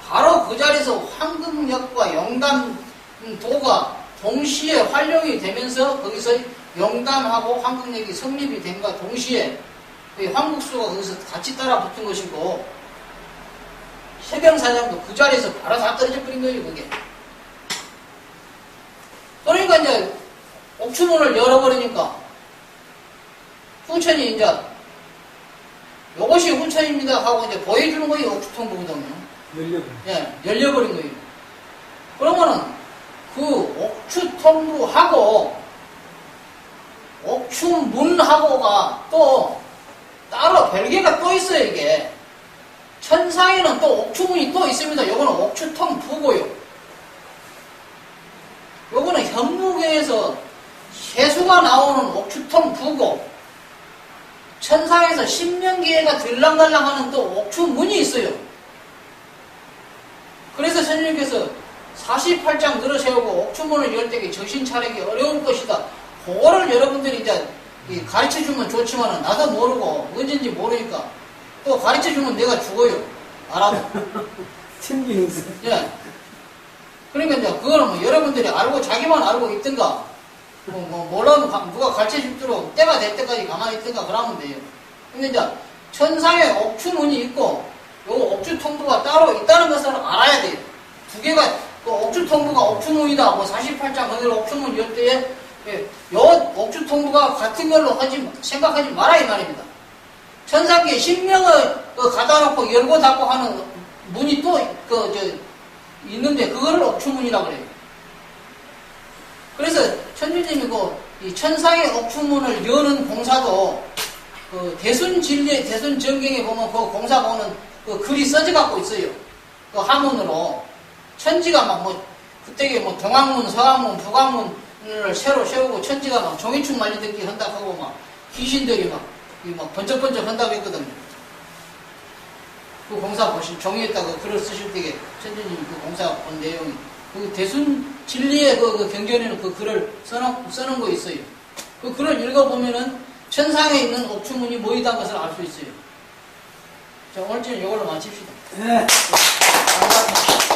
바로 그 자리에서 황금역과 영담도가 동시에 활용이 되면서 거기서 영담하고 황금역이 성립이 된과 동시에 황국수가 거기서 같이 따라 붙은 것이고 세병사장도 그 자리에서 바로 다 떨어져 버린 거예요, 그게. 그러니까 이제 옥추문을 열어버리니까 후천이 이제 요것이 후천입니다 하고 이제 보여주는 거예요, 옥추통보거든요. 열려버린 거예요. 그러면은 그 옥추통부하고 옥추문하고가 또 따로 별개가 또 있어요, 이게. 천상에는 또 옥추문이 또 있습니다. 요거는 옥추통부고요. 요거는 현무경에서 세수가 나오는 옥추통부고, 천상에서 신명기회가 들랑달랑하는 또 옥추문이 있어요. 그래서 선생님께서 48장 들어세우고 옥추문을 열 때 정신 차리기 어려울 것이다. 그거를 여러분들이 이제 가르쳐주면 좋지만은 나도 모르고 언제인지 모르니까 또 가르쳐주면 내가 죽어요. 알아도. 챙기는 예. 그러니까 이제 그거는 뭐 여러분들이 알고 자기만 알고 있든가 몰라도 누가 가르쳐주도록 때가 될 때까지 가만히 있든가 그러면 돼요. 근데 이제 천상에 옥추문이 있고 요 옥추통부가 따로 있다는 것을 알아야 돼요. 두 개가 그 옥추통부가 옥추문이다. 뭐 48장 거기를 옥추문 열 때에 요 옥추통부가 같은 걸로 생각하지 마라 이 말입니다. 천상계에 신명을 갖다 놓고 열고 닫고 하는 문이 또 있는데 그거를 옥추문이라고 그래요. 그래서 천주님이 이 천상의 옥추문을 여는 공사도 그 대순진리의 대순정경에 보면 그 공사 보면 그 글이 써져 갖고 있어요. 그 하문으로 천지가 막 그때에 동학문, 서학문, 북학문을 새로 세우고 천지가 막 종이축 말리듯이 한다고 하고 막 귀신들이 막 번쩍번쩍 한다고 했거든요. 그 공사 보신 종이에다가 글을 쓰실 때에 천주님이 그 공사 본 내용이 그 대순 진리의 그 경전에는 그 글을 써놓은 거 있어요. 그 글을 읽어보면은 천상에 있는 옥추문이 뭐이다는 것을 알 수 있어요. 자, 오늘쯤 이걸로 마칩시다. 네. 감사합니다.